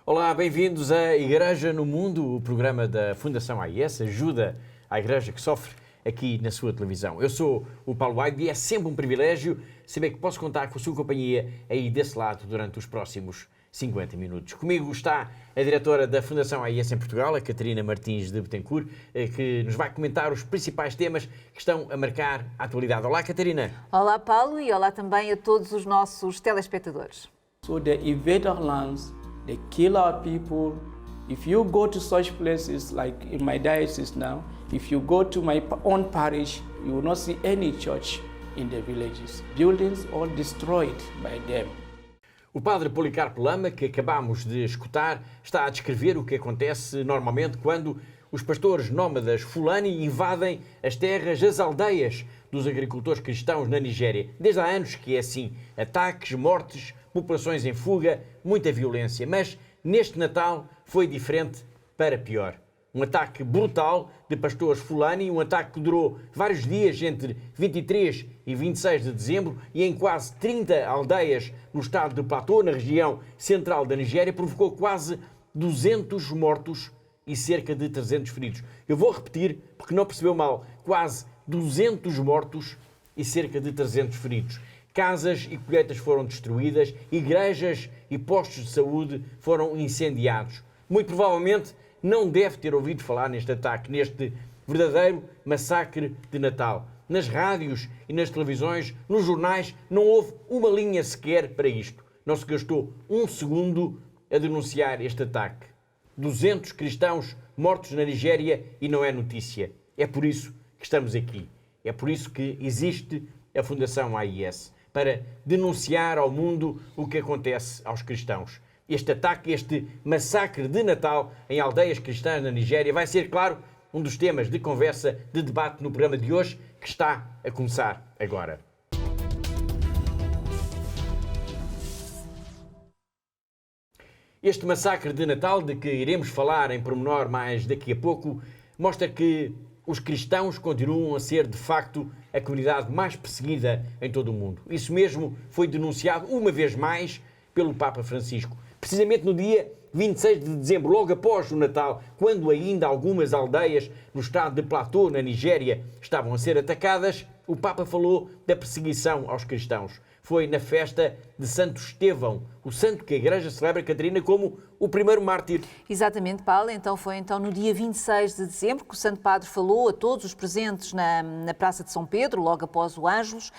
Olá, bem-vindos à Igreja no Mundo, o programa da Fundação AIS, ajuda à Igreja que sofre aqui na sua televisão. Eu sou o Paulo Aide e é sempre um privilégio saber que posso contar com a sua companhia aí desse lado durante os próximos 50 minutos. Comigo está a diretora da Fundação AIS em Portugal, a Catarina Martins de Betancourt, que nos vai comentar os principais temas que estão a marcar a atualidade. Olá, Catarina. Olá, Paulo, e olá também a todos os nossos telespectadores. So they invade our lands, they kill our people. If you go to such places like in my diocese now, if you go to my own parish, you will not see any church in the villages. Buildings all destroyed by them. O padre Policarpo Lama, que acabamos de escutar, está a descrever o que acontece normalmente quando os pastores nómadas Fulani invadem as terras, as aldeias dos agricultores cristãos na Nigéria. Desde há anos que é assim. Ataques, mortes, populações em fuga, muita violência. Mas neste Natal foi diferente para pior. Um ataque brutal de pastores Fulani, um ataque que durou vários dias entre 23 e 26 de dezembro e em quase 30 aldeias no estado de Plateau, na região central da Nigéria, provocou quase 200 mortos e cerca de 300 feridos. Eu vou repetir porque não percebeu mal. Quase 200 mortos e cerca de 300 feridos. Casas e colheitas foram destruídas, igrejas e postos de saúde foram incendiados. Muito provavelmente não deve ter ouvido falar neste ataque, neste verdadeiro massacre de Natal. Nas rádios e nas televisões, nos jornais, não houve uma linha sequer para isto. Não se gastou um segundo a denunciar este ataque. 200 cristãos mortos na Nigéria e não é notícia. É por isso que estamos aqui. É por isso que existe a Fundação AIS, para denunciar ao mundo o que acontece aos cristãos. Este ataque, este massacre de Natal em aldeias cristãs na Nigéria vai ser, claro, um dos temas de conversa, de debate no programa de hoje, que está a começar agora. Este massacre de Natal, de que iremos falar em pormenor mais daqui a pouco, mostra que os cristãos continuam a ser, de facto, a comunidade mais perseguida em todo o mundo. Isso mesmo foi denunciado uma vez mais pelo Papa Francisco. Precisamente no dia 26 de dezembro, logo após o Natal, quando ainda algumas aldeias no estado de Plateau, na Nigéria, estavam a ser atacadas, o Papa falou da perseguição aos cristãos. Foi na festa de Santo Estevão, o santo que a Igreja celebra, Catarina, como o primeiro mártir. Exatamente, Paulo. Foi no dia 26 de dezembro que o Santo Padre falou a todos os presentes na Praça de São Pedro, logo após o Ângelus.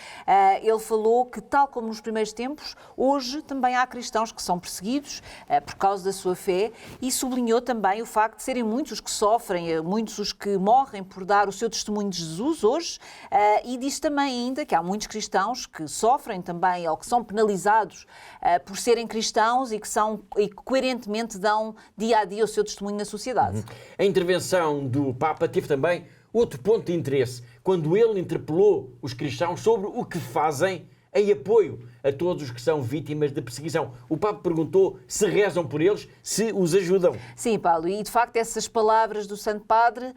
Ele falou que, tal como nos primeiros tempos, hoje também há cristãos que são perseguidos por causa da sua fé e sublinhou também o facto de serem muitos os que sofrem, muitos os que morrem por dar o seu testemunho de Jesus hoje, e diz também ainda que há muitos cristãos que sofrem também ou que são penalizados por serem cristãos e que coerentemente dão dia a dia o seu testemunho na sociedade. A intervenção do Papa teve também outro ponto de interesse, quando ele interpelou os cristãos sobre o que fazem em apoio a todos os que são vítimas de perseguição. O Papa perguntou se rezam por eles, se os ajudam. Sim, Paulo, e de facto essas palavras do Santo Padre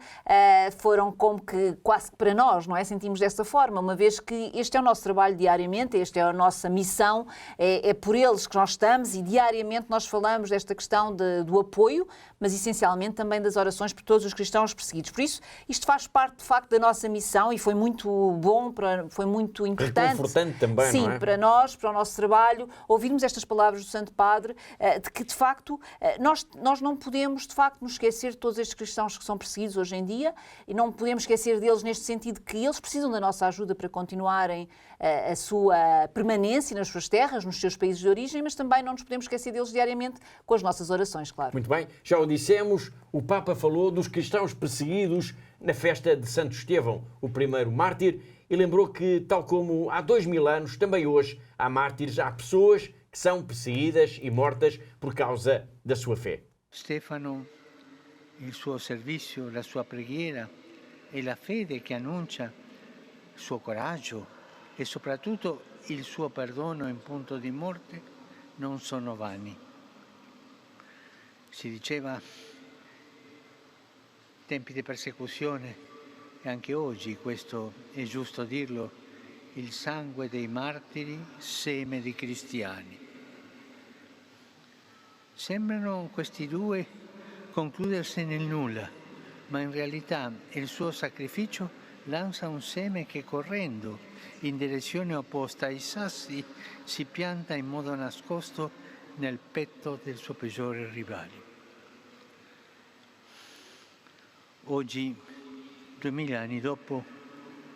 foram como que quase que para nós, não é? Sentimos dessa forma, uma vez que este é o nosso trabalho diariamente, esta é a nossa missão, é por eles que nós estamos e diariamente nós falamos desta questão do apoio, mas essencialmente também das orações por todos os cristãos perseguidos. Por isso, isto faz parte de facto da nossa missão e foi muito bom, foi muito importante. Reconfortante também, sim, não é? para nós, para o nosso trabalho, ouvirmos estas palavras do Santo Padre, de que, de facto, nós não podemos, de facto, nos esquecer de todos estes cristãos que são perseguidos hoje em dia e não podemos esquecer deles neste sentido que eles precisam da nossa ajuda para continuarem a sua permanência nas suas terras, nos seus países de origem, mas também não nos podemos esquecer deles diariamente com as nossas orações, claro. Muito bem, já o dissemos, o Papa falou dos cristãos perseguidos na festa de Santo Estevão, o primeiro mártir, e lembrou que, tal como há 2000 anos, também hoje há mártires, há pessoas que são perseguidas e mortas por causa da sua fé. Stefano, il suo servizio, la sua preghiera e la fede che annuncia, il suo coraggio e soprattutto il suo perdono in punto di morte non sono vani. Si diceva, tempi di persecuzione, e anche oggi questo è giusto dirlo, il sangue dei martiri seme di cristiani. Sembrano questi due concludersi nel nulla, ma in realtà il suo sacrificio lancia un seme che correndo in direzione opposta ai sassi si pianta in modo nascosto nel petto del suo peggiore rivale. Oggi, 2000 anni dopo,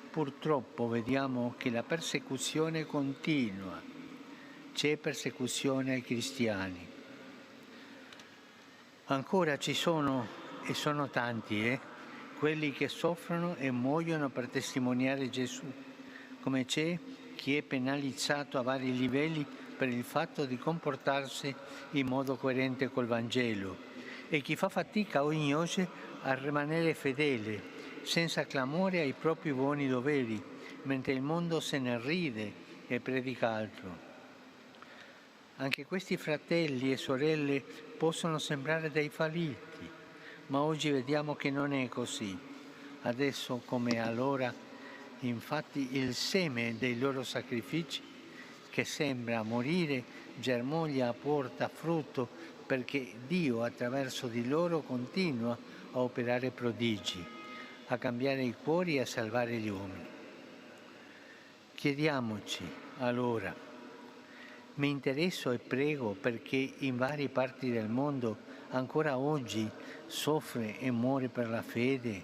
purtroppo vediamo che la persecuzione continua. C'è persecuzione ai cristiani. Ancora ci sono, e sono tanti, quelli che soffrono e muoiono per testimoniare Gesù, come c'è chi è penalizzato a vari livelli per il fatto di comportarsi in modo coerente col Vangelo e chi fa fatica ogni oggi a rimanere fedele, senza clamore ai propri buoni doveri, mentre il mondo se ne ride e predica altro. Anche questi fratelli e sorelle possono sembrare dei falliti, ma oggi vediamo che non è così. Adesso come allora, infatti, il seme dei loro sacrifici, che sembra morire, germoglia e porta frutto perché Dio attraverso di loro continua a operare prodigi, a cambiare i cuori e a salvare gli uomini. Chiediamoci allora, mi interesso e prego perché in varie parti del mondo ancora oggi soffre e muore per la fede.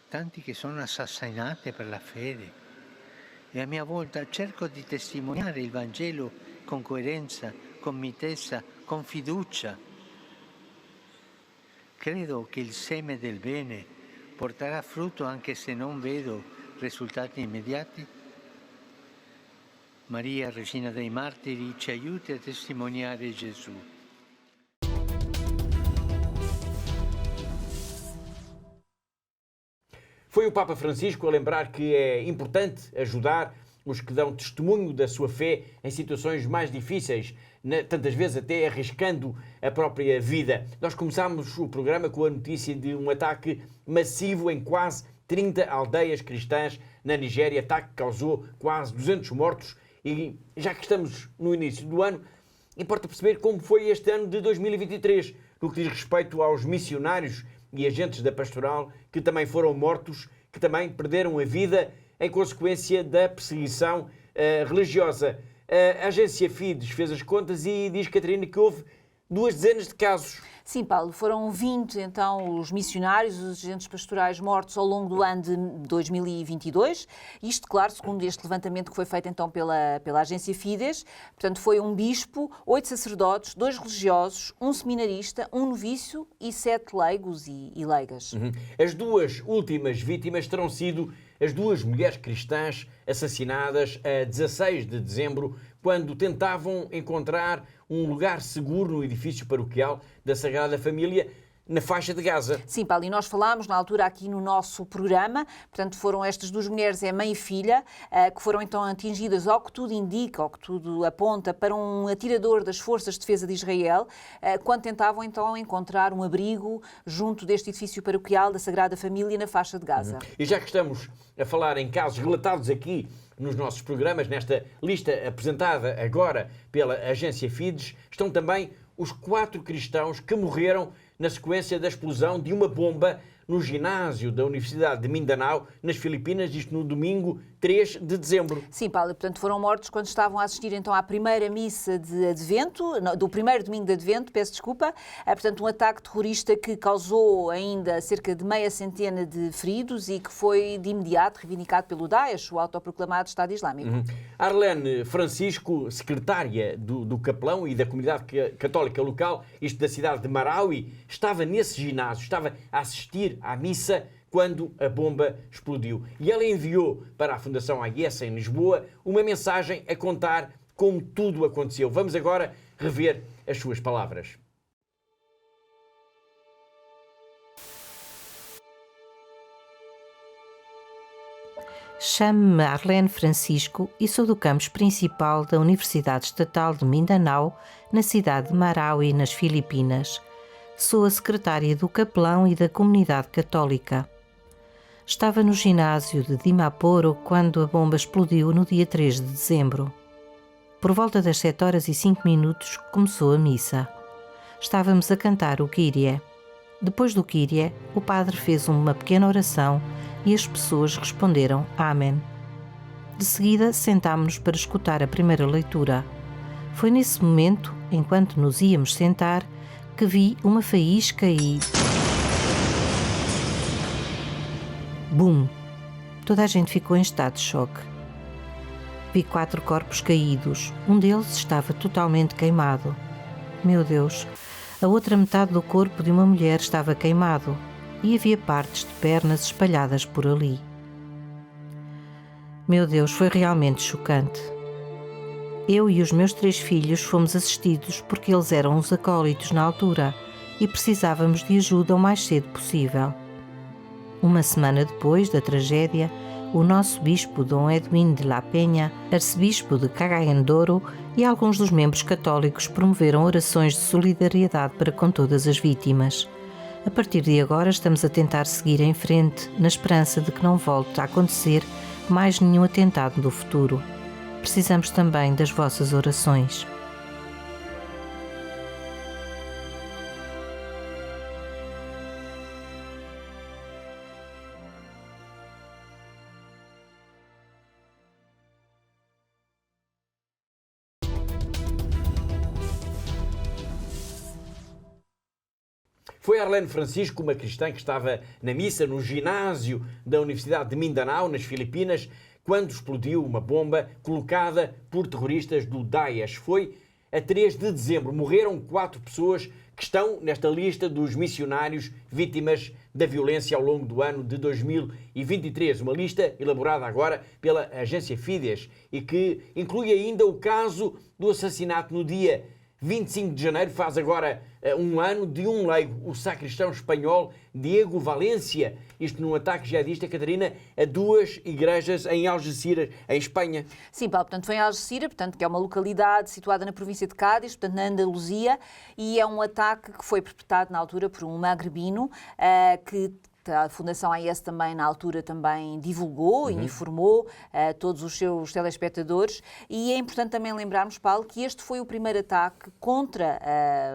Tanti che sono assassinati per la fede. E a mia volta cerco di testimoniare il Vangelo con coerenza, con mitezza, con fiducia. Credo che il seme del bene porterà frutto anche se non vedo risultati immediati. Maria, Regina dei Martiri, ci aiuti a testimoniare Gesù. Foi o Papa Francisco a lembrar que é importante ajudar os que dão testemunho da sua fé em situações mais difíceis, tantas vezes até arriscando a própria vida. Nós começámos o programa com a notícia de um ataque massivo em quase 30 aldeias cristãs na Nigéria, ataque que causou quase 200 mortos. E já que estamos no início do ano, importa perceber como foi este ano de 2023, no que diz respeito aos missionários e agentes da pastoral que também foram mortos, que também perderam a vida em consequência da perseguição religiosa. A agência Fides fez as contas e diz, Catarina, que houve 2 dezenas de casos. Sim, Paulo, foram 20 então os missionários, os agentes pastorais mortos ao longo do ano de 2022. Isto, claro, segundo este levantamento que foi feito então pela agência Fides. Portanto, foi um bispo, 8 sacerdotes, 2 religiosos, um seminarista, um novício e 7 leigos e leigas. As 2 últimas vítimas terão sido as 2 mulheres cristãs assassinadas a 16 de dezembro, quando tentavam encontrar um lugar seguro no edifício paroquial da Sagrada Família, na faixa de Gaza. Sim, Paulo, e nós falámos na altura aqui no nosso programa, portanto foram estas 2 mulheres, mãe e filha, que foram então atingidas, ao que tudo indica, ao que tudo aponta, para um atirador das Forças de Defesa de Israel, quando tentavam então encontrar um abrigo junto deste edifício paroquial da Sagrada Família na faixa de Gaza. E já que estamos a falar em casos relatados aqui nos nossos programas, nesta lista apresentada agora pela agência Fides, estão também os 4 cristãos que morreram na sequência da explosão de uma bomba no ginásio da Universidade de Mindanao, nas Filipinas, isto no domingo 3 de dezembro. Sim, Paulo, portanto foram mortos quando estavam a assistir então à primeira missa de Advento, do primeiro domingo de Advento, peço desculpa, portanto um ataque terrorista que causou ainda cerca de meia centena de feridos e que foi de imediato reivindicado pelo Daesh, o autoproclamado Estado Islâmico. Arlene Francisco, secretária do capelão e da comunidade católica local, isto da cidade de Marawi, estava nesse ginásio, estava a assistir à missa quando a bomba explodiu. E ela enviou para a Fundação AIS em Lisboa uma mensagem a contar como tudo aconteceu. Vamos agora rever as suas palavras. Chamo-me Arlene Francisco e sou do campus principal da Universidade Estatal de Mindanao, na cidade de Marawi, nas Filipinas. Sou a secretária do capelão e da comunidade católica. Estava no ginásio de Dimaporo quando a bomba explodiu no dia 3 de dezembro. Por volta das 7h05 começou a missa. Estávamos a cantar o Kyrie. Depois do Kyrie, o padre fez uma pequena oração e as pessoas responderam Amém. De seguida, sentámo-nos para escutar a primeira leitura. Foi nesse momento, enquanto nos íamos sentar, que vi uma faísca e... Bum! Toda a gente ficou em estado de choque. Vi 4 corpos caídos. Um deles estava totalmente queimado. Meu Deus! A outra metade do corpo de uma mulher estava queimado e havia partes de pernas espalhadas por ali. Meu Deus, foi realmente chocante. Eu e os meus 3 filhos fomos assistidos porque eles eram os acólitos na altura e precisávamos de ajuda o mais cedo possível. Uma semana depois da tragédia, o nosso bispo Dom Edwin de la Peña, arcebispo de Cagayan de Oro, e alguns dos membros católicos promoveram orações de solidariedade para com todas as vítimas. A partir de agora estamos a tentar seguir em frente, na esperança de que não volte a acontecer mais nenhum atentado no futuro. Precisamos também das vossas orações. Foi Arlene Francisco, uma cristã que estava na missa no ginásio da Universidade de Mindanao, nas Filipinas, quando explodiu uma bomba colocada por terroristas do Daesh. Foi a 3 de dezembro. Morreram 4 pessoas que estão nesta lista dos missionários vítimas da violência ao longo do ano de 2023. Uma lista elaborada agora pela agência Fides e que inclui ainda o caso do assassinato no dia 25 de janeiro, faz agora um ano, de um leigo, o sacristão espanhol Diego Valencia, isto num ataque jihadista, Catarina, a 2 igrejas em Algeciras, em Espanha. Sim, Paulo, portanto foi em Algeciras, portanto, que é uma localidade situada na província de Cádiz, portanto na Andaluzia, e é um ataque que foi perpetrado na altura por um magrebino que a Fundação AIS também, na altura, também divulgou e informou todos os seus telespectadores. E é importante também lembrarmos, Paulo, que este foi o primeiro ataque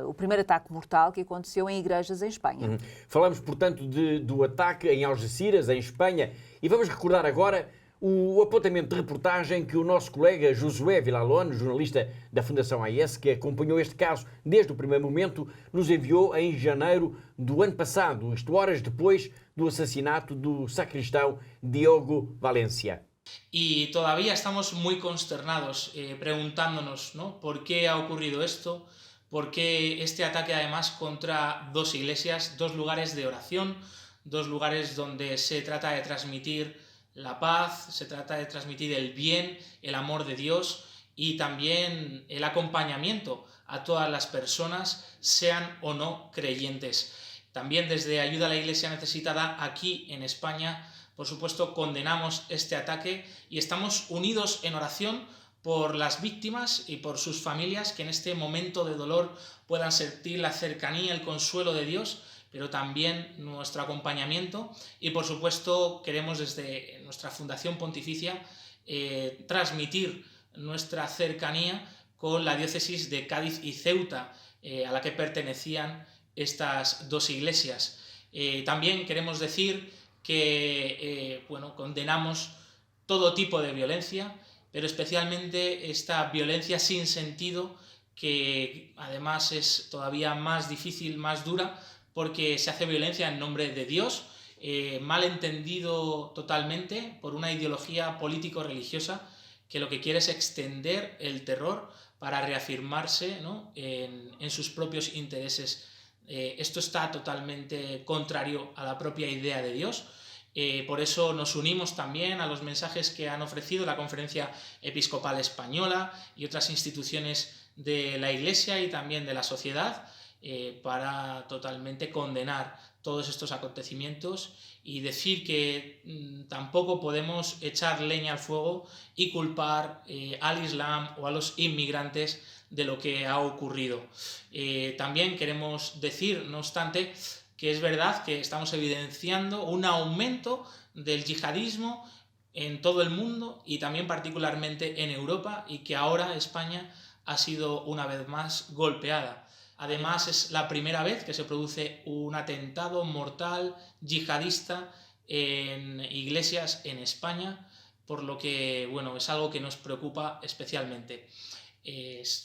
o primeiro ataque mortal que aconteceu em igrejas em Espanha. Falamos, portanto, do ataque em Algeciras, em Espanha, e vamos recordar agora o apontamento de reportagem que o nosso colega Josué Villalón, jornalista da Fundação AIS, que acompanhou este caso desde o primeiro momento, nos enviou em janeiro do ano passado, isto horas depois do assassinato do sacristão Diogo Valencia. Y todavía estamos muy consternados preguntándonos, ¿no?, por qué ha ocurrido esto, por qué este ataque además contra 2 iglesias, 2 lugares de oración, 2 lugares donde se trata de transmitir la paz, se trata de transmitir el bien, el amor de Dios y también el acompañamiento a todas las personas, sean o no creyentes. También desde Ayuda a la Iglesia Necesitada aquí en España, por supuesto, condenamos este ataque y estamos unidos en oración por las víctimas y por sus familias que en este momento de dolor puedan sentir la cercanía, el consuelo de Dios, pero también nuestro acompañamiento y, por supuesto, queremos desde nuestra Fundación Pontificia transmitir nuestra cercanía con la diócesis de Cádiz y Ceuta, a la que pertenecían estas 2 iglesias. También queremos decir que condenamos todo tipo de violencia, pero especialmente esta violencia sin sentido, que además es todavía más difícil, más dura, porque se hace violencia en nombre de Dios, mal entendido totalmente por una ideología político-religiosa que lo que quiere es extender el terror para reafirmarse, ¿no?, en sus propios intereses. Esto está totalmente contrario a la propia idea de Dios. Por eso nos unimos también a los mensajes que han ofrecido la Conferencia Episcopal Española y otras instituciones de la Iglesia y también de la sociedad, para totalmente condenar todos estos acontecimientos y decir que tampoco podemos echar leña al fuego y culpar al Islam o a los inmigrantes de lo que ha ocurrido. También queremos decir, no obstante, que es verdad que estamos evidenciando un aumento del yihadismo en todo el mundo y también particularmente en Europa, y que ahora España ha sido una vez más golpeada. Además, es la primera vez que se produce un atentado mortal yihadista en iglesias en España, por lo que, bueno, es algo que nos preocupa especialmente.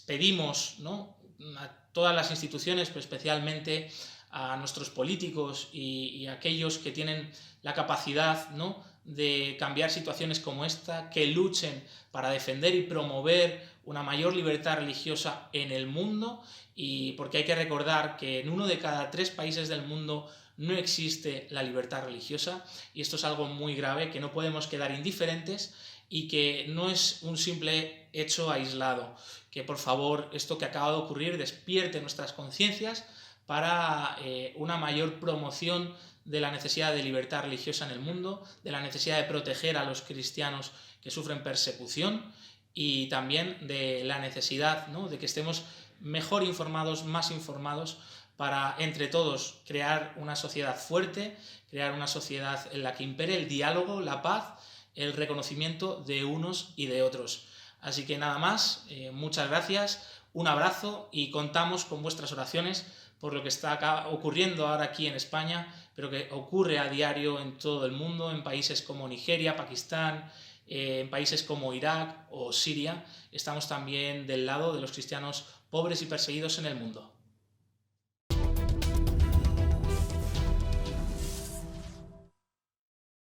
Pedimos, ¿no?, a todas las instituciones, pero especialmente a nuestros políticos y a aquellos que tienen la capacidad, ¿no?, de cambiar situaciones como esta, que luchen para defender y promover una mayor libertad religiosa en el mundo, y porque hay que recordar que en 1 de cada 3 países del mundo no existe la libertad religiosa, y esto es algo muy grave, que no podemos quedar indiferentes y que no es un simple hecho aislado. Que por favor esto que acaba de ocurrir despierte nuestras conciencias para una mayor promoción de la necesidad de libertad religiosa en el mundo, de la necesidad de proteger a los cristianos que sufren persecución, y también de la necesidad, ¿no?, de que estemos mejor informados, más informados, para entre todos crear una sociedad fuerte, crear una sociedad en la que impere el diálogo, la paz, el reconocimiento de unos y de otros. Así que nada más, muchas gracias, un abrazo, y contamos con vuestras oraciones por lo que está ocurriendo ahora aquí en España, pero que ocurre a diario en todo el mundo, en países como Nigeria, Pakistán, en países como Irak o Siria. Estamos también del lado de los cristianos pobres y perseguidos en el mundo.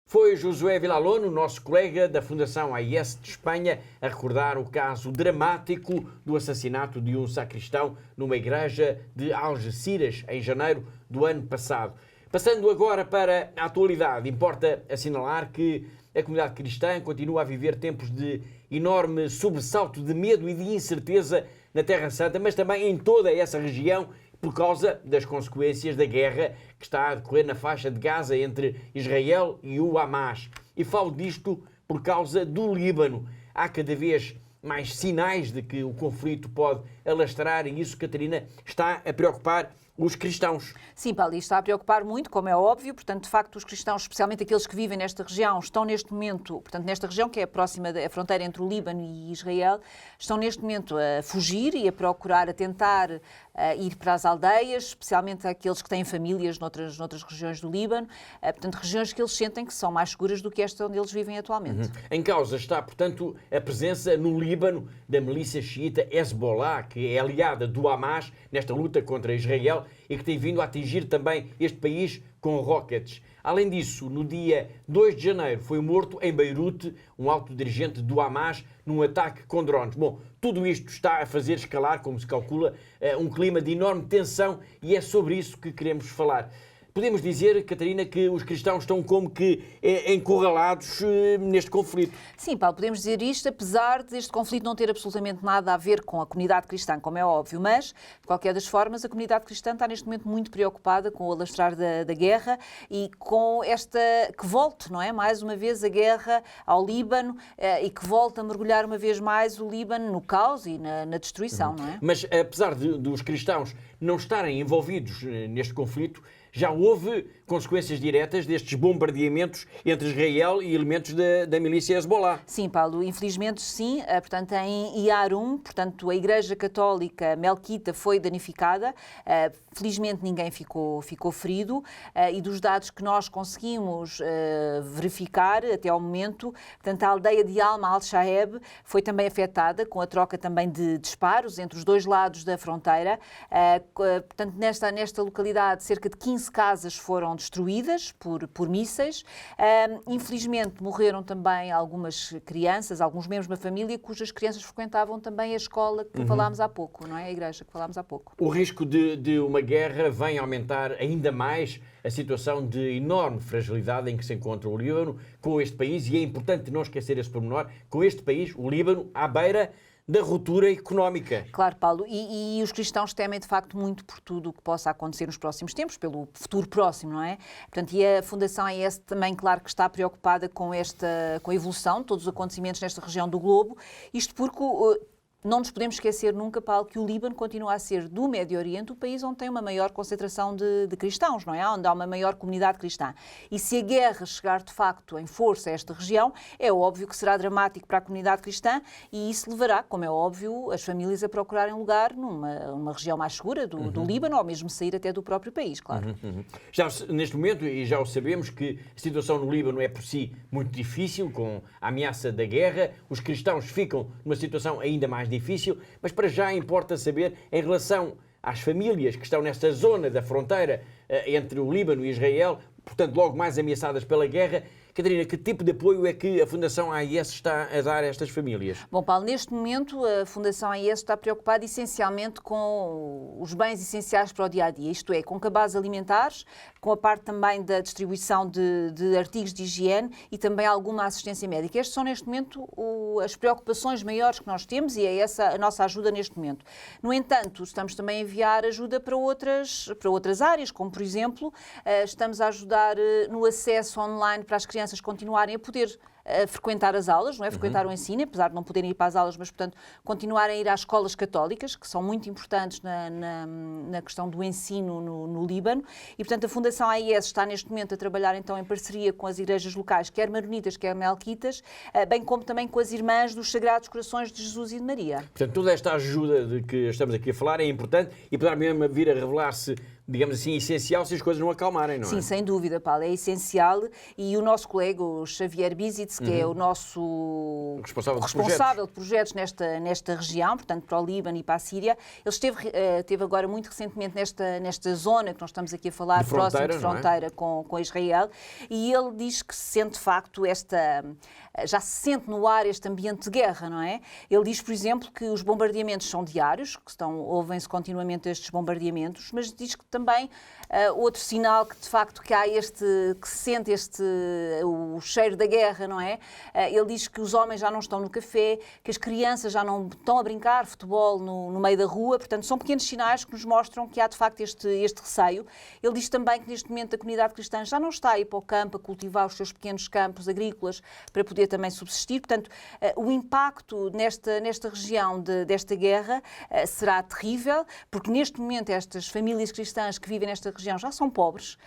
Foi Josué Villalón, o nosso colega da Fundação AIS de Espanha, a recordar o caso dramático do assassinato de um sacristão numa igreja de Algeciras, em janeiro do ano passado. Passando agora para a atualidade, importa assinalar que a comunidade cristã continua a viver tempos de enorme sobressalto, de medo e de incerteza na Terra Santa, mas também em toda essa região, por causa das consequências da guerra que está a decorrer na faixa de Gaza entre Israel e o Hamas. E falo disto por causa do Líbano. Há cada vez mais sinais de que o conflito pode alastrar, e isso, Catarina, está a preocupar os cristãos. Sim, Paulo, isto está a preocupar muito, como é óbvio. Portanto, de facto, os cristãos, especialmente aqueles que vivem nesta região, estão neste momento, portanto, nesta região que é próxima da fronteira entre o Líbano e Israel, estão neste momento a fugir e a procurar, a tentar ir para as aldeias, especialmente aqueles que têm famílias noutras regiões do Líbano, portanto, regiões que eles sentem que são mais seguras do que esta onde eles vivem atualmente. Em causa está, portanto, a presença no Líbano da milícia xiita Hezbollah, que é aliada do Hamas nesta luta contra Israel e que tem vindo a atingir também este país com rockets. Além disso, no dia 2 de janeiro foi morto em Beirute um alto dirigente do Hamas num ataque com drones. Bom, tudo isto está a fazer escalar, como se calcula, um clima de enorme tensão, e é sobre isso que queremos falar. Podemos dizer, Catarina, que os cristãos estão como que encurralados neste conflito. Sim, Paulo, podemos dizer isto, apesar deste conflito não ter absolutamente nada a ver com a comunidade cristã, como é óbvio, mas, de qualquer das formas, a comunidade cristã está neste momento muito preocupada com o alastrar da guerra e com esta, que volte, não é, mais uma vez a guerra ao Líbano e que volte a mergulhar uma vez mais o Líbano no caos e na destruição, não é? Mas, apesar dos cristãos não estarem envolvidos neste conflito, já houve consequências diretas destes bombardeamentos entre Israel e elementos da milícia Hezbollah. Sim, Paulo, infelizmente sim. Portanto, em Yarum, portanto, a Igreja Católica Melquita foi danificada. Felizmente ninguém ficou ferido. E dos dados que nós conseguimos verificar até ao momento, portanto, a aldeia de Alma al-Shaeb foi também afetada, com a troca também de disparos entre os dois lados da fronteira. Portanto, nesta localidade, cerca de 15 casas foram destruídas por mísseis. Infelizmente, morreram também algumas crianças, alguns membros da família, cujas crianças frequentavam também a escola que falámos há pouco, não é? A igreja que falámos há pouco. O risco de uma guerra vem aumentar ainda mais a situação de enorme fragilidade em que se encontra o Líbano com este país, e é importante não esquecer esse pormenor, com este país, o Líbano, à beira da ruptura económica. Claro, Paulo, e os cristãos temem de facto muito por tudo o que possa acontecer nos próximos tempos, pelo futuro próximo, não é? Portanto, e a Fundação AIS também, claro, que está preocupada com a evolução de todos os acontecimentos nesta região do globo, isto porque não nos podemos esquecer nunca, Paulo, que o Líbano continua a ser, do Médio Oriente, o país onde tem uma maior concentração de cristãos, não é? Onde há uma maior comunidade cristã. E se a guerra chegar, de facto, em força a esta região, é óbvio que será dramático para a comunidade cristã e isso levará, como é óbvio, as famílias a procurarem lugar numa região mais segura do Líbano, ou mesmo sair até do próprio país, claro. Já neste momento, e já o sabemos, que a situação no Líbano é por si muito difícil, com a ameaça da guerra, os cristãos ficam numa situação ainda mais difícil, mas para já importa saber, em relação às famílias que estão nesta zona da fronteira entre o Líbano e Israel, portanto logo mais ameaçadas pela guerra, Catarina, que tipo de apoio é que a Fundação AIS está a dar a estas famílias? Bom, Paulo, neste momento a Fundação AIS está preocupada essencialmente com os bens essenciais para o dia-a-dia, isto é, com cabazes alimentares, com a parte também da distribuição de artigos de higiene e também alguma assistência médica. Estas são, neste momento, as preocupações maiores que nós temos e é essa a nossa ajuda neste momento. No entanto, estamos também a enviar ajuda para outras áreas, como, por exemplo, estamos a ajudar no acesso online para as crianças continuarem a poder frequentar as aulas, não é? Frequentar o ensino, apesar de não poderem ir para as aulas, mas, portanto, continuarem a ir às escolas católicas, que são muito importantes na questão do ensino no Líbano. E, portanto, a Fundação AIS está neste momento a trabalhar, então, em parceria com as igrejas locais, quer maronitas, quer melquitas, bem como também com as irmãs dos Sagrados Corações de Jesus e de Maria. Portanto, toda esta ajuda de que estamos aqui a falar é importante e poderá mesmo vir a revelar-se, digamos assim, essencial se as coisas não acalmarem, não é? Sim, sem dúvida, Paulo, é essencial. E o nosso colega, o Xavier Bizitz, que é o nosso responsável de projetos nesta região, portanto, para o Líbano e para a Síria, ele esteve agora muito recentemente nesta zona que nós estamos aqui a falar, próximo de fronteira com Israel, e ele diz que se sente, de facto, já se sente no ar este ambiente de guerra, não é? Ele diz, por exemplo, que os bombardeamentos são diários, que ouvem-se continuamente estes bombardeamentos, mas diz que também outro sinal que, de facto, que há que se sente o cheiro da guerra, não é? Ele diz que os homens já não estão no café, que as crianças já não estão a brincar futebol no meio da rua, portanto, são pequenos sinais que nos mostram que há, de facto, este receio. Ele diz também que, neste momento, a comunidade cristã já não está a ir para o campo a cultivar os seus pequenos campos agrícolas para poder também subsistir. Portanto, o impacto nesta região desta guerra será terrível, porque, neste momento, estas famílias cristãs que vivem nesta região já são pobres,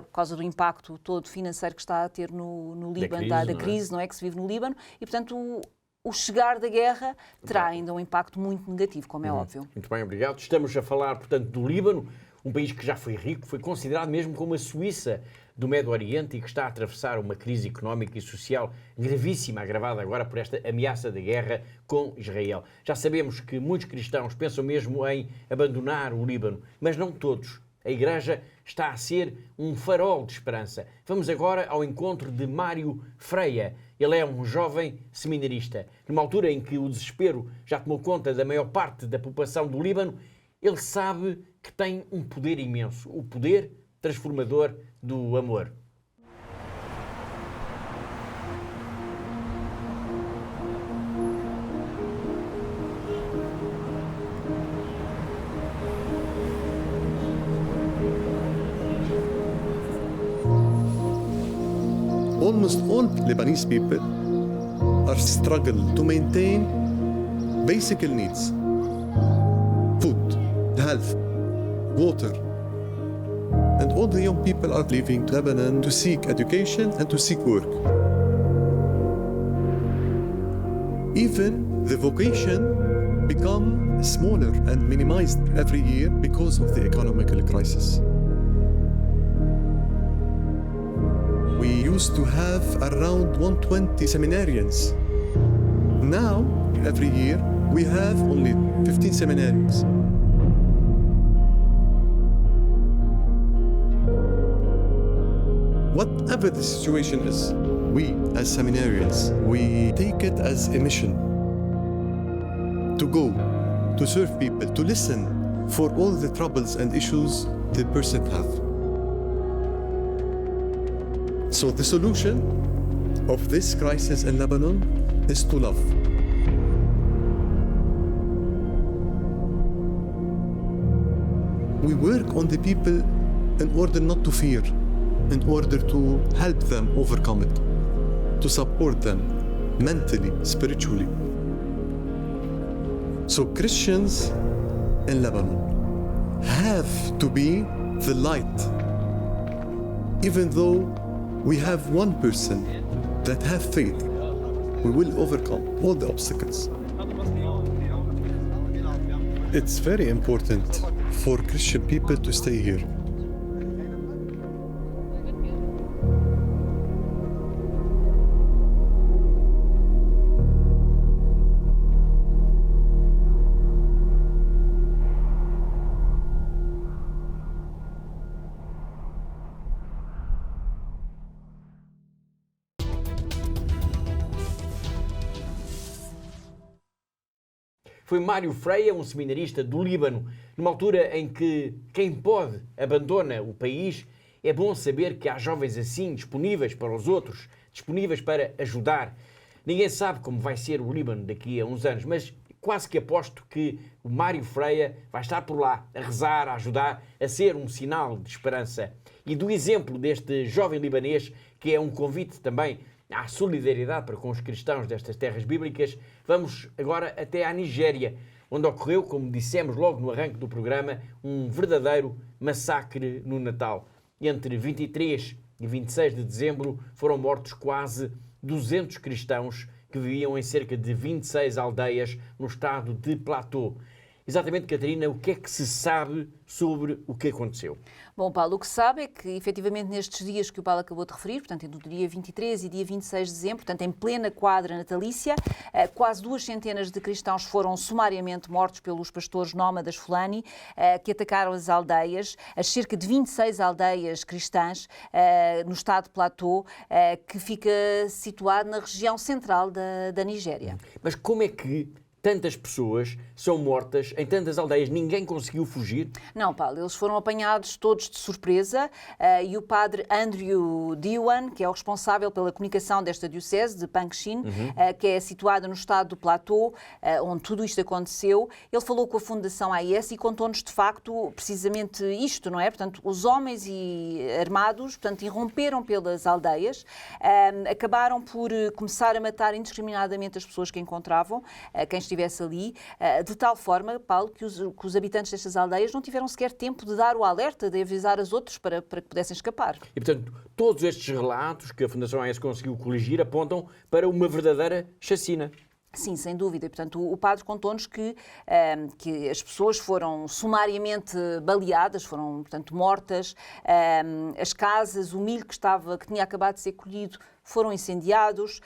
por causa do impacto todo financeiro que está a ter no Líbano, da crise, não é? Que se vive no Líbano, e, portanto, o chegar da guerra terá ainda um impacto muito negativo, como é óbvio. Muito bem, obrigado. Estamos a falar, portanto, do Líbano, um país que já foi rico, foi considerado mesmo como a Suíça do Médio Oriente e que está a atravessar uma crise económica e social gravíssima, agravada agora por esta ameaça da guerra com Israel. Já sabemos que muitos cristãos pensam mesmo em abandonar o Líbano, mas não todos. A Igreja está a ser um farol de esperança. Vamos agora ao encontro de Mário Freia. Ele é um jovem seminarista. Numa altura em que o desespero já tomou conta da maior parte da população do Líbano, ele sabe que tem um poder imenso, o poder transformador do amor. Almost all Lebanese people are struggling to maintain basic needs: food, health, water. And all the young people are leaving Lebanon to seek education and to seek work. Even the vocation become smaller and minimized every year because of the economical crisis. We used to have around 120 seminarians. Now, every year, we have only 15 seminarians. Whatever the situation is, we as seminarians, we take it as a mission to go, to serve people, to listen for all the troubles and issues the person have. So the solution of this crisis in Lebanon is to love. We work on the people in order not to fear, in order to help them overcome it, to support them mentally, spiritually. So Christians in Lebanon have to be the light. Even though we have one person that have faith, we will overcome all the obstacles. It's very important for Christian people to stay here. Foi Mário Freia, um seminarista do Líbano, numa altura em que quem pode abandona o país. É bom saber que há jovens assim, disponíveis para os outros, disponíveis para ajudar. Ninguém sabe como vai ser o Líbano daqui a uns anos, mas quase que aposto que o Mário Freia vai estar por lá, a rezar, a ajudar, a ser um sinal de esperança. E do exemplo deste jovem libanês, que é um convite também à solidariedade para com os cristãos destas terras bíblicas, vamos agora até à Nigéria, onde ocorreu, como dissemos logo no arranque do programa, um verdadeiro massacre no Natal. Entre 23 e 26 de dezembro foram mortos quase 200 cristãos que viviam em cerca de 26 aldeias no estado de Plateau. Exatamente, Catarina, o que é que se sabe sobre o que aconteceu? Bom, Paulo, o que se sabe é que, efetivamente, nestes dias que o Paulo acabou de referir, portanto, entre o dia 23 e dia 26 de dezembro, portanto, em plena quadra natalícia, quase 200 de cristãos foram sumariamente mortos pelos pastores nómadas Fulani, que atacaram as aldeias, as cerca de 26 aldeias cristãs no estado de Plateau, que fica situado na região central da Nigéria. Mas como é que tantas pessoas são mortas em tantas aldeias? Ninguém conseguiu fugir? Não, Paulo, eles foram apanhados todos de surpresa e o padre Andrew Diwan, que é o responsável pela comunicação desta diocese de Pankshin, que é situada no estado do Plateau, onde tudo isto aconteceu, ele falou com a Fundação AIS e contou-nos de facto precisamente isto, não é? Portanto, os homens armados, portanto, irromperam pelas aldeias, acabaram por começar a matar indiscriminadamente as pessoas que encontravam, quem estivesse ali, de tal forma, Paulo, que os habitantes destas aldeias não tiveram sequer tempo de dar o alerta, de avisar os outros para que pudessem escapar. E, portanto, todos estes relatos que a Fundação AES conseguiu coligir apontam para uma verdadeira chacina. Sim, sem dúvida. E, portanto, o padre contou-nos que as pessoas foram sumariamente baleadas, foram, portanto, mortas, as casas, o milho que tinha acabado de ser colhido, foram incendiados.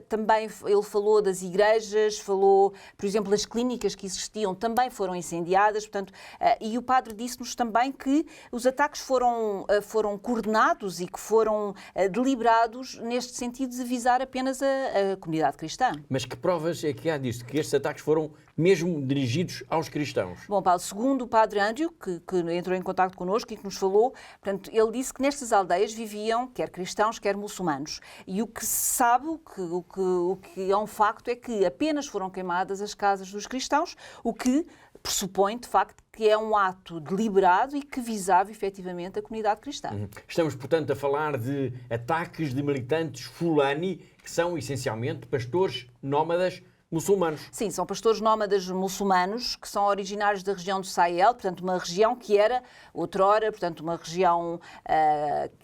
Também ele falou das igrejas, falou, por exemplo, das clínicas que existiam, também foram incendiadas. Portanto, e o padre disse-nos também que os ataques foram coordenados e que foram deliberados neste sentido de visar apenas a comunidade cristã. Mas que provas é que há disto? Que estes ataques foram mesmo dirigidos aos cristãos? Bom, Paulo, segundo o padre Andrew, que entrou em contacto connosco e que nos falou, portanto, ele disse que nestas aldeias viviam quer cristãos, quer muçulmanos. E o que se sabe, o que é um facto, é que apenas foram queimadas as casas dos cristãos, o que pressupõe, de facto, que é um ato deliberado e que visava, efetivamente, a comunidade cristã. Estamos, portanto, a falar de ataques de militantes Fulani, que são, essencialmente, pastores nómadas muçulmanos. Sim, são pastores nómadas muçulmanos que são originários da região do Sahel, portanto uma região que era outrora, portanto uma região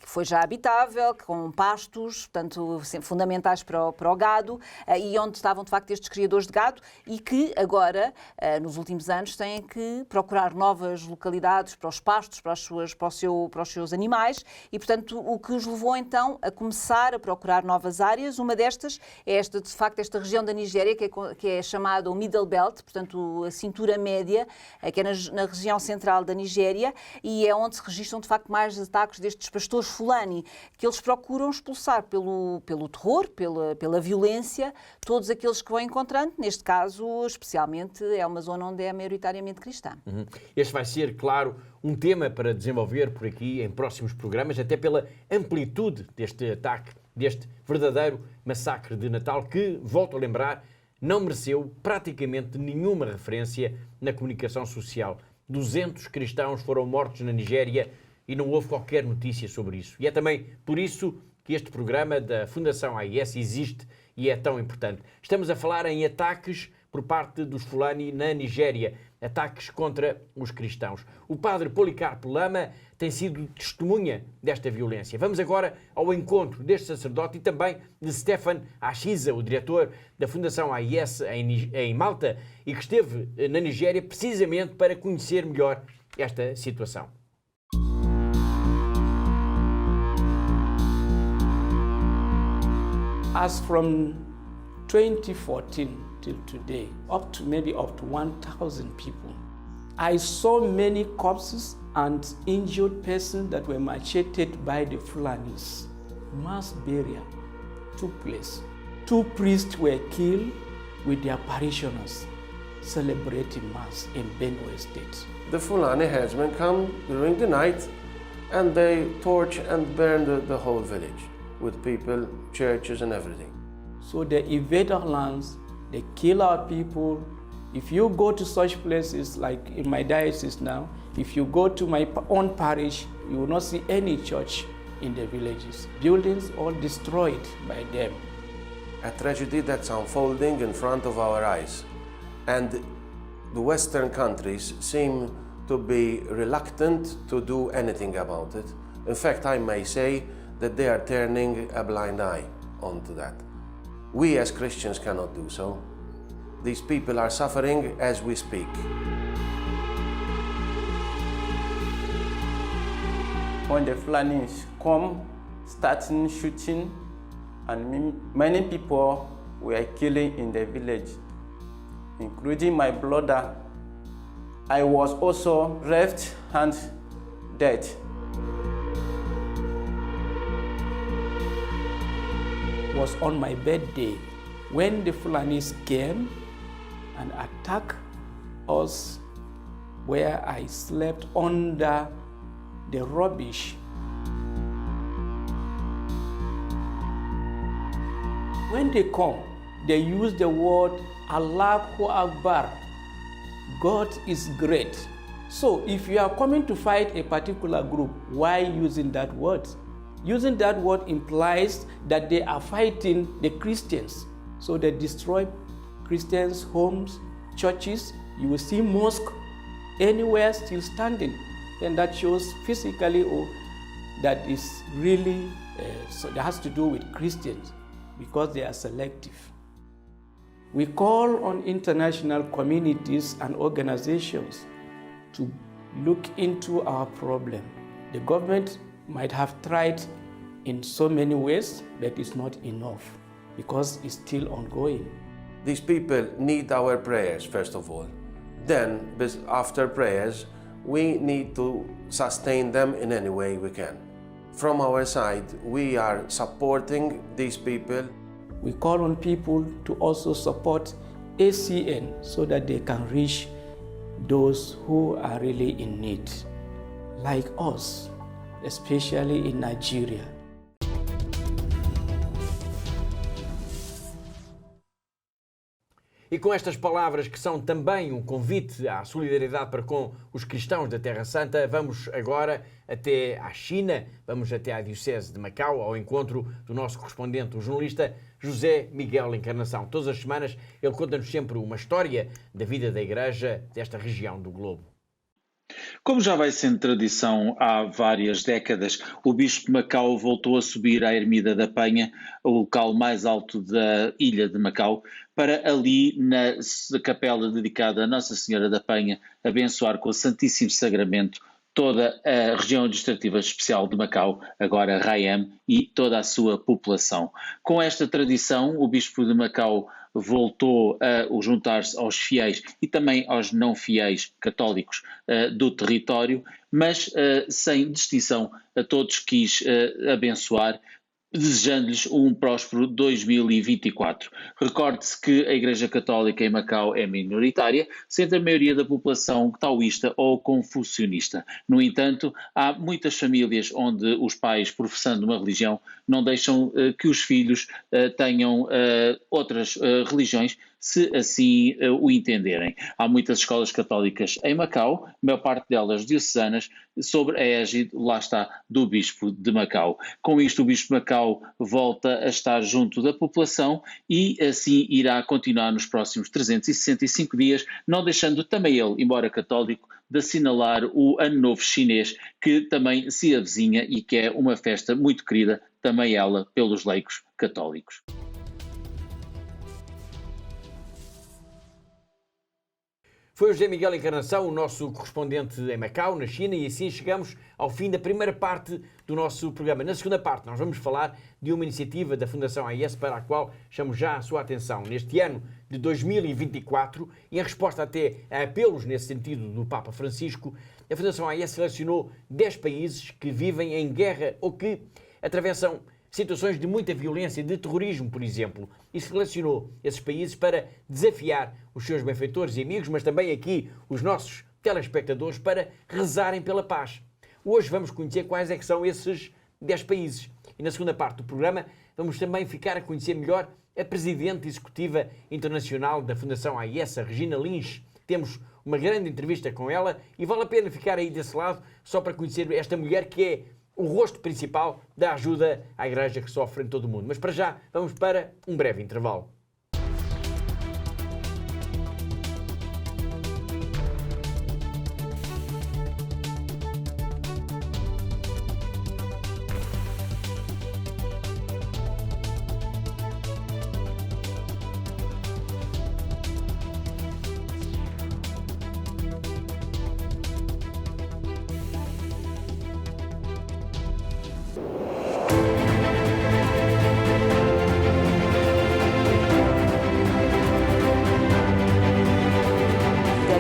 que foi já habitável, com pastos, portanto fundamentais para o gado e onde estavam de facto estes criadores de gado e que agora, nos últimos anos, têm que procurar novas localidades para os pastos, para os seus animais e portanto o que os levou então a começar a procurar novas áreas. Uma destas é esta região da Nigéria, que é chamada o Middle Belt, portanto a cintura média, que é na região central da Nigéria, e é onde se registram de facto mais ataques destes pastores Fulani, que eles procuram expulsar pelo terror, pela violência, todos aqueles que vão encontrando. Neste caso, especialmente, é uma zona onde é maioritariamente cristã. Este vai ser, claro, um tema para desenvolver por aqui em próximos programas, até pela amplitude deste ataque, deste verdadeiro massacre de Natal, que, volto a lembrar, não mereceu praticamente nenhuma referência na comunicação social. 200 cristãos foram mortos na Nigéria e não houve qualquer notícia sobre isso. E é também por isso que este programa da Fundação AIS existe e é tão importante. Estamos a falar em ataques por parte dos Fulani na Nigéria, ataques contra os cristãos. O padre Policarpo Lama tem sido testemunha desta violência. Vamos agora ao encontro deste sacerdote e também de Stefan Ashiza, o diretor da Fundação AIS em Malta, e que esteve na Nigéria precisamente para conhecer melhor esta situação. As from 2014 till today, up to 1,000 people. I saw many corpses and injured persons that were macheted by the Fulanis. Mass burial took place. 2 priests were killed with their parishioners celebrating Mass in Benue State. The Fulani headsmen come during the night and they torch and burn the whole village with people, churches and everything. So they invade our lands, they kill our people. If you go to such places, like in my diocese now, if you go to my own parish, you will not see any church in the villages. Buildings all destroyed by them. A tragedy that's unfolding in front of our eyes. And the Western countries seem to be reluctant to do anything about it. In fact, I may say that they are turning a blind eye onto that. We as Christians cannot do so. These people are suffering as we speak. When the Fulanis come, starting shooting, and many people were killing in the village, including my brother. I was also left and dead. It was on my birthday when the Fulanis came and attacked us where I slept under the rubbish. When they come, they use the word Allahu Akbar. God is great. So if you are coming to fight a particular group, why using that word? Using that word implies that they are fighting the Christians. So they destroy Christians' homes, churches. You will see mosque anywhere still standing. Then that shows physically that is really, so that has to do with Christians because they are selective. We call on international communities and organizations to look into our problem. The government might have tried in so many ways, but it's not enough because it's still ongoing. These people need our prayers, first of all. Then, after prayers, we need to sustain them in any way we can. From our side, we are supporting these people. We call on people to also support ACN so that they can reach those who are really in need, like us, especially in Nigeria. E com estas palavras, que são também um convite à solidariedade para com os cristãos da Terra Santa, vamos agora até à China, vamos até à Diocese de Macau, ao encontro do nosso correspondente, o jornalista José Miguel Encarnação. Todas as semanas ele conta-nos sempre uma história da vida da Igreja desta região do globo. Como já vai sendo tradição há várias décadas, o Bispo de Macau voltou a subir à Ermida da Penha, o local mais alto da ilha de Macau, para ali na capela dedicada a Nossa Senhora da Penha abençoar com o Santíssimo Sacramento toda a região administrativa especial de Macau, agora Raiam, e toda a sua população. Com esta tradição, o Bispo de Macau voltou a juntar-se aos fiéis e também aos não fiéis católicos do território, mas sem distinção, a todos quis abençoar, desejando-lhes um próspero 2024. Recorde-se que a Igreja Católica em Macau é minoritária, sendo a maioria da população taoísta ou confucionista. No entanto, há muitas famílias onde os pais, professando uma religião, não deixam que os filhos tenham outras religiões, se assim o entenderem. Há muitas escolas católicas em Macau, a maior parte delas diocesanas, sob a égide, lá está, do Bispo de Macau. Com isto, o Bispo de Macau volta a estar junto da população e assim irá continuar nos próximos 365 dias, não deixando também ele, embora católico, de assinalar o Ano Novo Chinês, que também se avizinha e que é uma festa muito querida, também ela, pelos laicos católicos. Foi o José Miguel Encarnação, o nosso correspondente em Macau, na China, e assim chegamos ao fim da primeira parte do nosso programa. Na segunda parte, nós vamos falar de uma iniciativa da Fundação AIS para a qual chamo já a sua atenção. Neste ano de 2024, e em resposta até a apelos nesse sentido do Papa Francisco, a Fundação AIS selecionou 10 países que vivem em guerra ou que atravessam situações de muita violência, de terrorismo, por exemplo, e selecionou esses países para desafiar os seus benfeitores e amigos, mas também aqui os nossos telespectadores, para rezarem pela paz. Hoje vamos conhecer quais é que são esses 10 países. E na segunda parte do programa vamos também ficar a conhecer melhor a Presidente Executiva Internacional da Fundação AIS, a Regina Lins. Temos uma grande entrevista com ela e vale a pena ficar aí desse lado só para conhecer esta mulher que é o rosto principal da ajuda à Igreja que sofre em todo o mundo. Mas para já, vamos para um breve intervalo.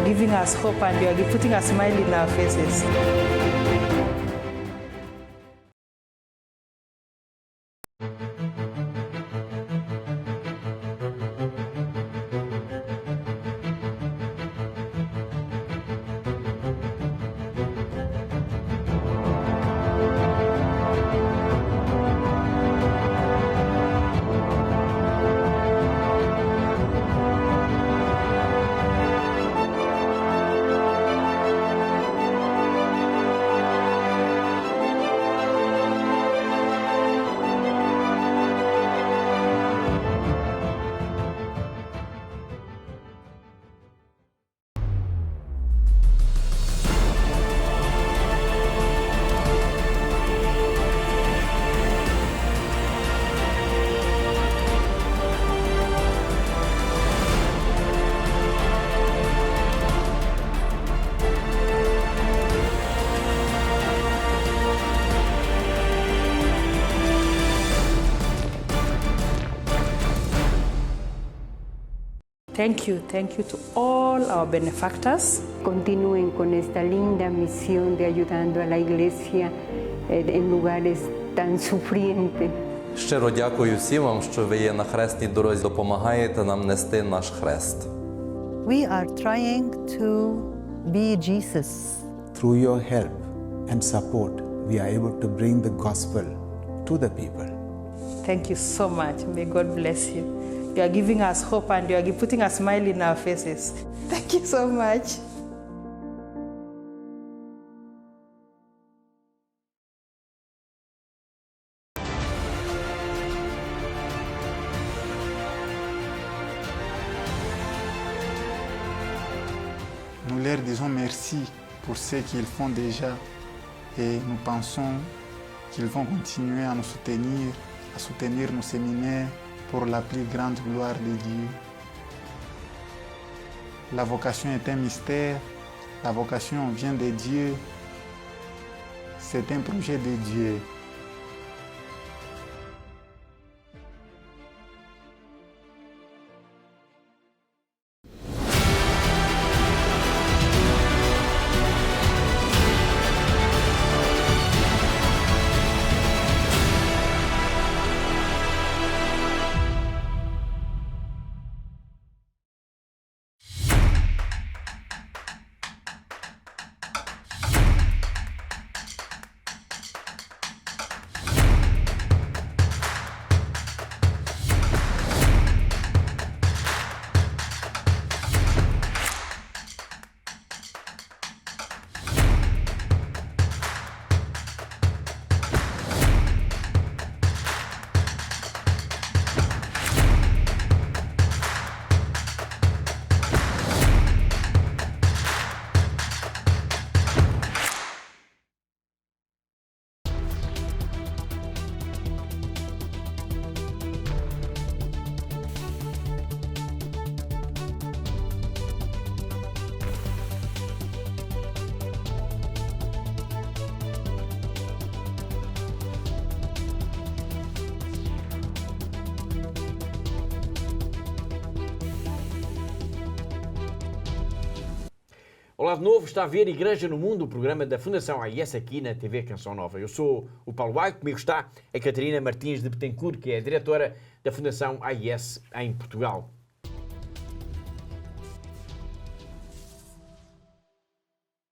Giving us hope and you are putting a smile in our faces. Thank you to all our benefactors. Continúen con esta linda misión de ayudando a la Iglesia en lugares tan sufrientes. Щиро дякую всім вам, що ви є на хресній дорозі, допомагаєте нам нести наш хрест. We are trying to be Jesus. Through your help and support, we are able to bring the gospel to the people. Thank you so much. May God bless you. You are giving us hope and you are putting a smile in our faces. Thank you so much. Nous leur disons merci pour ce qu'ils font déjà et nous pensons qu'ils vont continuer à nous soutenir, à soutenir nos séminaires pour la plus grande gloire de Dieu. La vocation est un mystère, la vocation vient de Dieu, c'est un projet de Dieu. Olá de novo, está a ver Igreja no Mundo, o programa da Fundação AIS aqui na TV Canção Nova. Eu sou o Paulo Baio, comigo está a Catarina Martins de Betancourt, que é a diretora da Fundação AIS em Portugal.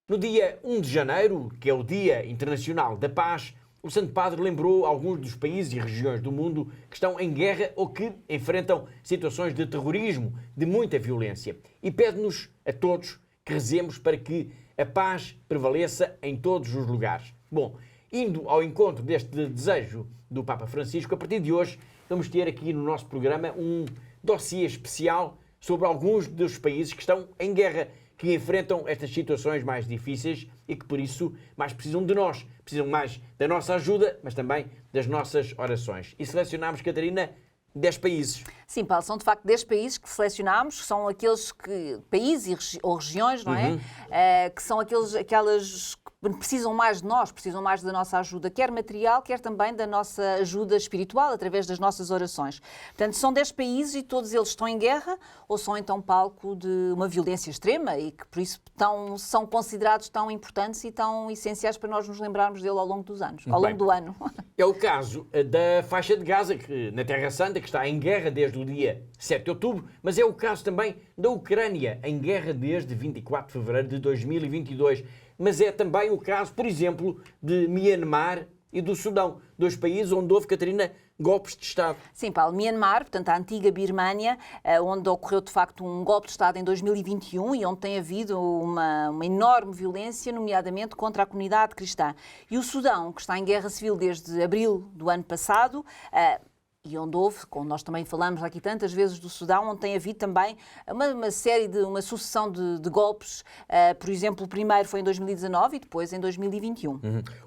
No dia 1 de janeiro, que é o Dia Internacional da Paz, o Santo Padre lembrou alguns dos países e regiões do mundo que estão em guerra ou que enfrentam situações de terrorismo, de muita violência. E pede-nos a todos que rezemos para que a paz prevaleça em todos os lugares. Bom, indo ao encontro deste desejo do Papa Francisco, a partir de hoje vamos ter aqui no nosso programa um dossiê especial sobre alguns dos países que estão em guerra, que enfrentam estas situações mais difíceis e que, por isso, mais precisam de nós. Precisam mais da nossa ajuda, mas também das nossas orações. E selecionámos, Catarina, 10 países. Sim, Paulo, são de facto 10 países que selecionámos, são aqueles países ou regiões, não é? Que são aquelas que precisam mais de nós, precisam mais da nossa ajuda, quer material, quer também da nossa ajuda espiritual, através das nossas orações. Portanto, são 10 países e todos eles estão em guerra ou são então palco de uma violência extrema e que, por isso, são considerados tão importantes e tão essenciais para nós nos lembrarmos dele ao longo dos anos, ao longo do ano. É o caso da faixa de Gaza, que, na Terra Santa, que está em guerra desde o dia 7 de outubro, mas é o caso também da Ucrânia, em guerra desde 24 de fevereiro de 2022. Mas é também o caso, por exemplo, de Myanmar e do Sudão, dois países onde houve, Catarina, golpes de Estado. Sim, Paulo. Myanmar, portanto, a antiga Birmânia, onde ocorreu, de facto, um golpe de Estado em 2021 e onde tem havido uma enorme violência, nomeadamente contra a comunidade cristã. E o Sudão, que está em guerra civil desde abril do ano passado, e onde houve, como nós também falamos aqui tantas vezes do Sudão, onde tem havido também uma sucessão de golpes. Por exemplo, o primeiro foi em 2019 e depois em 2021.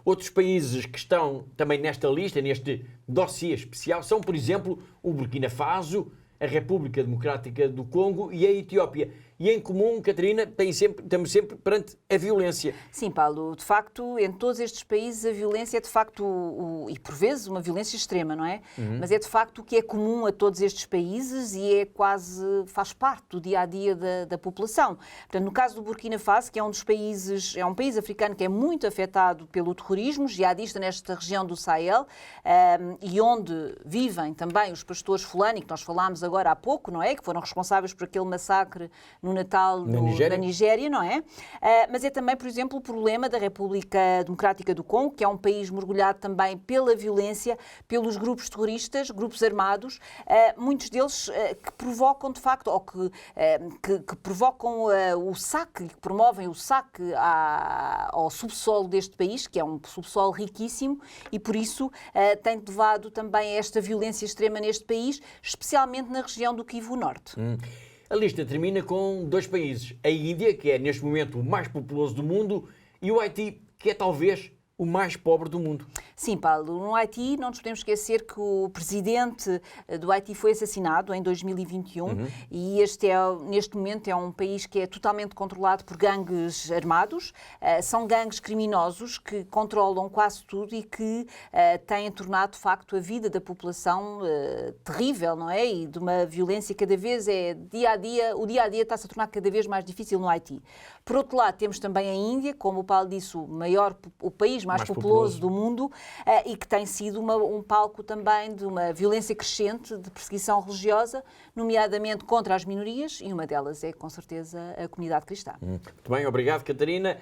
Outros países que estão também nesta lista, neste dossiê especial, são, por exemplo, o Burkina Faso, a República Democrática do Congo e a Etiópia. E em comum, Catarina, estamos sempre perante a violência. Sim, Paulo. De facto, em todos estes países a violência é de facto, e por vezes, uma violência extrema, não é? Mas é de facto o que é comum a todos estes países e é faz parte do dia-a-dia da população. Portanto, no caso do Burkina Faso, que é um país africano que é muito afetado pelo terrorismo, jihadista nesta região do Sahel, e onde vivem também os pastores Fulani, que nós falámos agora há pouco, não é? Que foram responsáveis por aquele massacre no Natal da Nigéria, não é? Mas é também, por exemplo, o problema da República Democrática do Congo, que é um país mergulhado também pela violência, pelos grupos terroristas, grupos armados, muitos deles que provocam, de facto, ou que provocam o saque, que promovem o saque ao subsolo deste país, que é um subsolo riquíssimo, e por isso tem levado também a esta violência extrema neste país, especialmente na região do Kivu Norte. A lista termina com dois países, a Índia, que é neste momento o mais populoso do mundo, e o Haiti, que é talvez o mais pobre do mundo. Sim, Paulo. No Haiti, não nos podemos esquecer que o presidente do Haiti foi assassinado em 2021 e neste momento é um país que é totalmente controlado por gangues armados. São gangues criminosos que controlam quase tudo e que têm tornado, de facto, a vida da população terrível, não é? E de uma violência cada vez o dia-a-dia está-se a tornar cada vez mais difícil no Haiti. Por outro lado, temos também a Índia, como o Paulo disse, o país mais populoso do mundo e que tem sido um palco também de uma violência crescente de perseguição religiosa, nomeadamente contra as minorias, e uma delas é, com certeza, a comunidade cristã. Muito bem, obrigado, Catarina.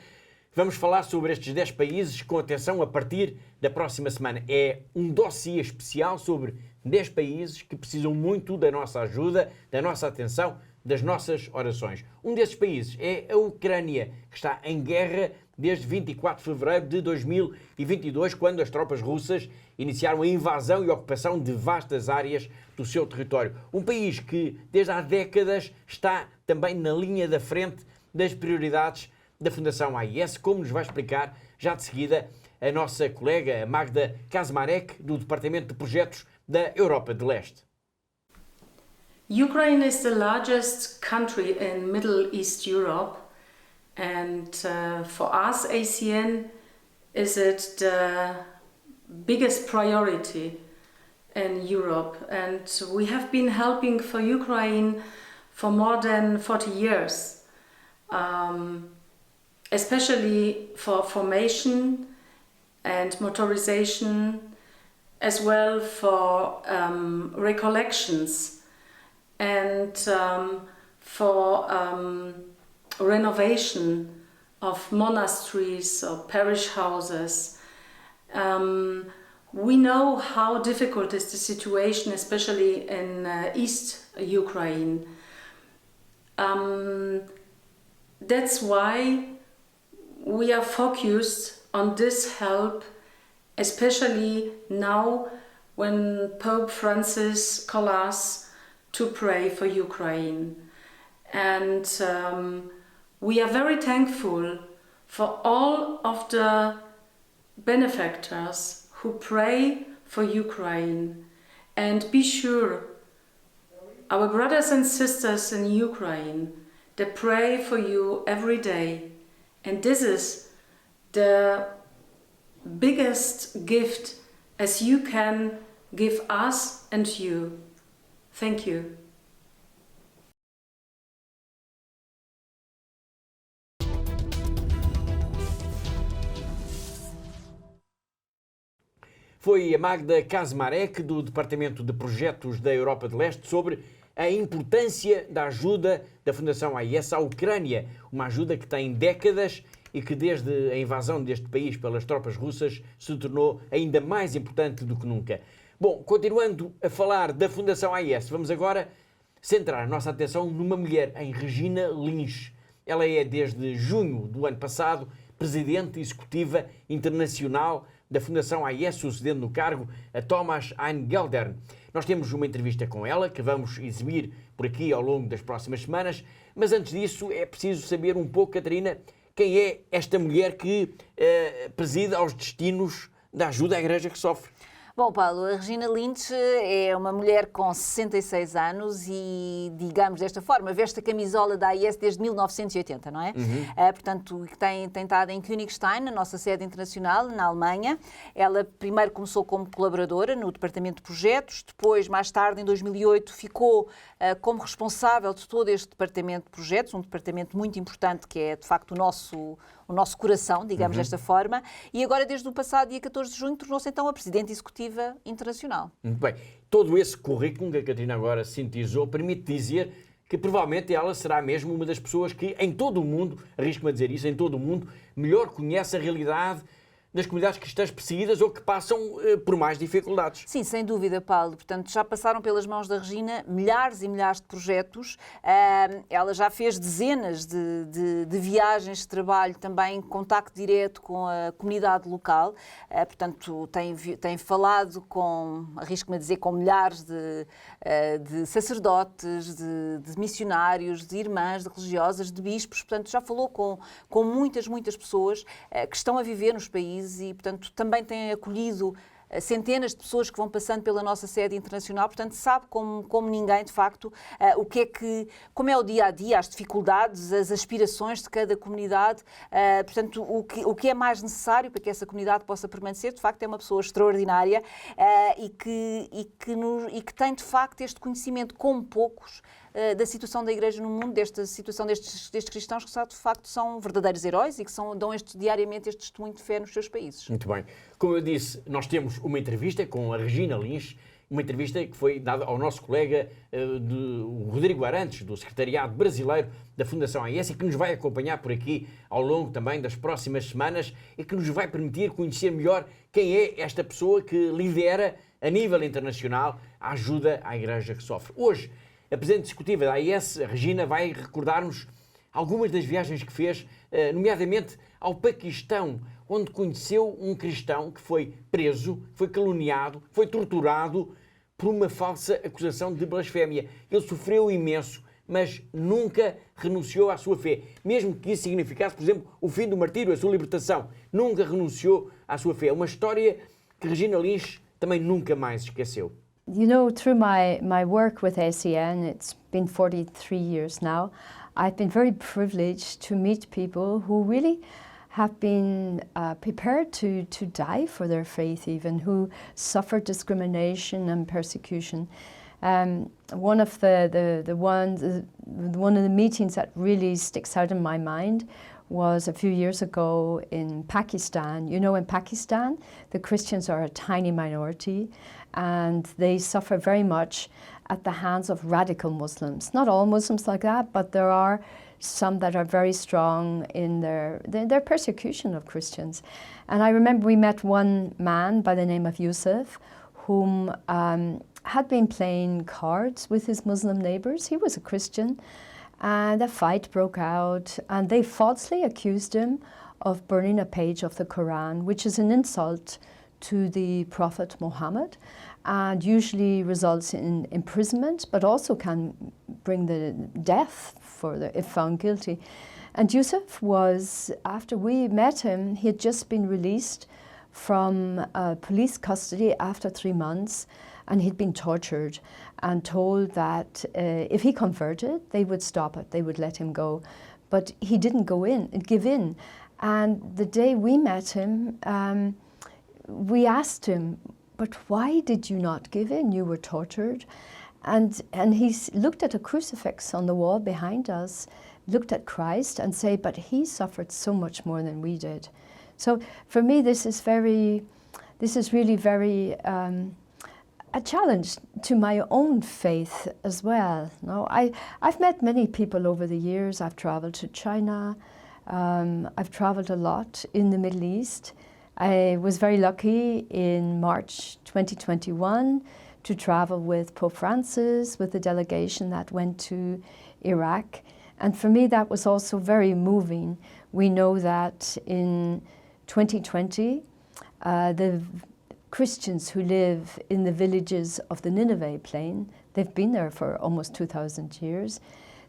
Vamos falar sobre estes 10 países com atenção a partir da próxima semana. É um dossiê especial sobre 10 países que precisam muito da nossa ajuda, da nossa atenção, das nossas orações. Um desses países é a Ucrânia, que está em guerra desde 24 de fevereiro de 2022, quando as tropas russas iniciaram a invasão e ocupação de vastas áreas do seu território. Um país que, desde há décadas, está também na linha da frente das prioridades da Fundação AIS, como nos vai explicar já de seguida a nossa colega Magda Kazmarek, do Departamento de Projetos da Europa de Leste. Ukraine is the largest country in Middle East Europe, and for us, ACN, is it the biggest priority in Europe. And we have been helping for Ukraine for more than 40 years. especially for formation and motorization, as well for recollections and for renovation of monasteries or parish houses. We know how difficult is the situation, especially in East Ukraine. That's why we are focused on this help, especially now when Pope Francis calls us to pray for Ukraine. And we are very thankful for all of the benefactors who pray for Ukraine. And be sure, our brothers and sisters in Ukraine, they pray for you every day. And this is the biggest gift as you can give us and you. Thank you. Foi a Magda Kaczmarek, do Departamento de Projetos da Europa de Leste, sobre a importância da ajuda da Fundação AIS à Ucrânia, uma ajuda que tem décadas e que desde a invasão deste país pelas tropas russas se tornou ainda mais importante do que nunca. Bom, continuando a falar da Fundação AIS, vamos agora centrar a nossa atenção numa mulher, em Regina Lins. Ela é, desde junho do ano passado, presidente executiva internacional da Fundação AIS, sucedendo no cargo a Thomas Eingeldern. Nós temos uma entrevista com ela que vamos exibir por aqui ao longo das próximas semanas, mas antes disso é preciso saber um pouco, Catarina, quem é esta mulher que preside aos destinos da ajuda à Igreja que sofre. Bom, Paulo, a Regina Lins é uma mulher com 66 anos e, digamos desta forma, veste a camisola da AIS desde 1980, não é? Portanto, tem estado em Königstein, na nossa sede internacional, na Alemanha. Ela primeiro começou como colaboradora no Departamento de Projetos, depois, mais tarde, em 2008, ficou como responsável de todo este Departamento de Projetos, um departamento muito importante que é, de facto, o nosso coração, digamos desta forma, e agora, desde o passado dia 14 de junho, tornou-se então a Presidente Executiva Internacional. Muito bem. Todo esse currículo que a Catarina agora sintetizou permite dizer que provavelmente ela será mesmo uma das pessoas que em todo o mundo, arrisco-me a dizer isso, em todo o mundo, melhor conhece a realidade das comunidades cristãs perseguidas ou que passam por mais dificuldades. Sim, sem dúvida, Paulo. Portanto, já passaram pelas mãos da Regina milhares e milhares de projetos. Ela já fez dezenas de viagens de trabalho, também em contacto direto com a comunidade local. Portanto, tem falado com, arrisco-me a dizer, com milhares de sacerdotes, de missionários, de irmãs, de religiosas, de bispos. Portanto, já falou com muitas pessoas que estão a viver nos países e, portanto, também tem acolhido centenas de pessoas que vão passando pela nossa sede internacional, portanto, sabe como ninguém, de facto, como é o dia-a-dia, as dificuldades, as aspirações de cada comunidade, portanto, o que é mais necessário para que essa comunidade possa permanecer, de facto, é uma pessoa extraordinária e que tem, de facto, este conhecimento como poucos da situação da Igreja no mundo, desta situação destes cristãos que, de facto, são verdadeiros heróis e que dão diariamente este testemunho de fé nos seus países. Muito bem. Como eu disse, nós temos uma entrevista com a Regina Lins, uma entrevista que foi dada ao nosso colega Rodrigo Arantes, do Secretariado Brasileiro da Fundação AIS, e que nos vai acompanhar por aqui ao longo também das próximas semanas e que nos vai permitir conhecer melhor quem é esta pessoa que lidera a nível internacional a ajuda à Igreja que sofre. Hoje, a Presidente Executiva da AIS, a Regina, vai recordar-nos algumas das viagens que fez, nomeadamente ao Paquistão, onde conheceu um cristão que foi preso, foi caluniado, foi torturado por uma falsa acusação de blasfémia. Ele sofreu imenso, mas nunca renunciou à sua fé. Mesmo que isso significasse, por exemplo, o fim do martírio, a sua libertação. Nunca renunciou à sua fé. Uma história que Regina Lins também nunca mais esqueceu. You know, through my work with ACN, it's been 43 years now, I've been very privileged to meet people who really have been prepared to die for their faith, even who suffer discrimination and persecution. One of the meetings that really sticks out in my mind was a few years ago in Pakistan. You know, in Pakistan, the Christians are a tiny minority and they suffer very much at the hands of radical Muslims. Not all Muslims like that, but there are some that are very strong in their persecution of Christians. And I remember we met one man by the name of Yusuf, whom had been playing cards with his Muslim neighbors. He was a Christian, and a fight broke out, and they falsely accused him of burning a page of the Quran, which is an insult to the Prophet Muhammad, and usually results in imprisonment, but also can bring the death if found guilty. And Yusuf was, after we met him, he had just been released from police custody after 3 months, and he'd been tortured and told that if he converted, they would stop it, they would let him go. But he didn't give in. And the day we met him, we asked him, but why did you not give in? You were tortured. And he looked at a crucifix on the wall behind us, looked at Christ and said, but he suffered so much more than we did. So for me, this is really very a challenge to my own faith as well. No, I've met many people over the years. I've traveled to China. I've traveled a lot in the Middle East. I was very lucky in March 2021 to travel with Pope Francis, with the delegation that went to Iraq. And for me, that was also very moving. We know that in 2020, the Christians who live in the villages of the Nineveh plain, they've been there for almost 2,000 years.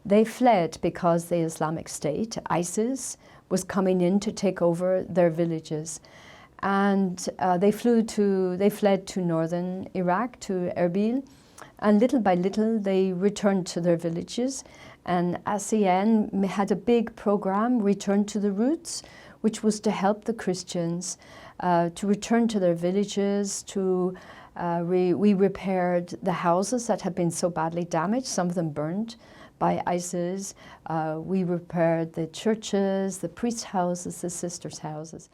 They fled because the Islamic State, ISIS, was coming in to take over their villages. And they fled to northern Iraq, to Erbil, and little by little they returned to their villages. And ASEAN had a big program, Return to the Roots, which was to help the Christians to return to their villages. We repaired the houses that had been so badly damaged, some of them burned by ISIS. We repaired the churches, the priests' houses, the sisters' houses.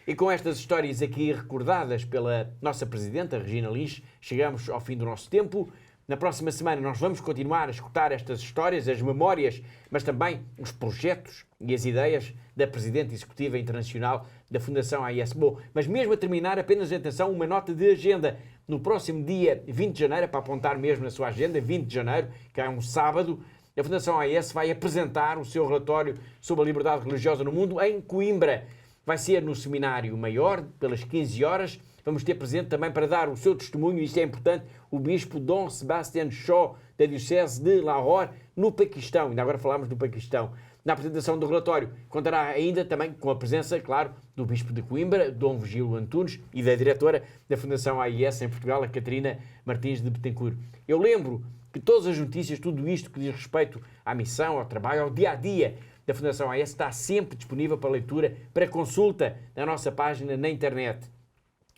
E com estas histórias aqui recordadas pela nossa Presidenta, Regina Lins, chegamos ao fim do nosso tempo. Na próxima semana nós vamos continuar a escutar estas histórias, as memórias, mas também os projetos e as ideias da Presidente Executiva Internacional da Fundação AIS-BO. Mas mesmo a terminar, apenas atenção, uma nota de agenda. No próximo dia 20 de janeiro, para apontar mesmo na sua agenda, 20 de janeiro, que é um sábado, a Fundação AIS vai apresentar o seu relatório sobre a liberdade religiosa no mundo em Coimbra. Vai ser no Seminário Maior, pelas 15 horas. Vamos ter presente também para dar o seu testemunho, isto é importante, o Bispo Dom Sebastian Shaw, da Diocese de Lahore, no Paquistão. Ainda agora falámos do Paquistão. Na apresentação do relatório contará ainda também com a presença, claro, do Bispo de Coimbra, Dom Virgílio Antunes, e da diretora da Fundação AIS em Portugal, a Catarina Martins de Betancourt. Eu lembro que todas as notícias, tudo isto que diz respeito à missão, ao trabalho, ao dia-a-dia da Fundação AIS está sempre disponível para leitura, para consulta na nossa página na internet.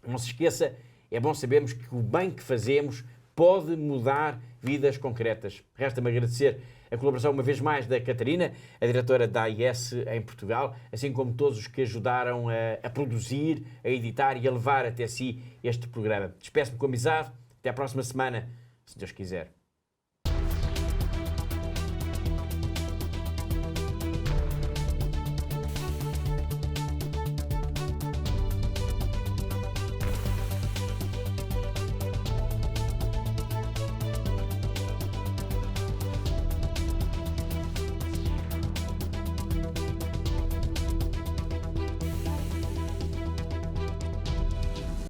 Não se esqueça, é bom sabermos que o bem que fazemos pode mudar vidas concretas. Resta-me agradecer a colaboração uma vez mais da Catarina, a diretora da AIS em Portugal, assim como todos os que ajudaram a produzir, a editar e a levar até si este programa. Despeço-me com amizade. Até à próxima semana, se Deus quiser.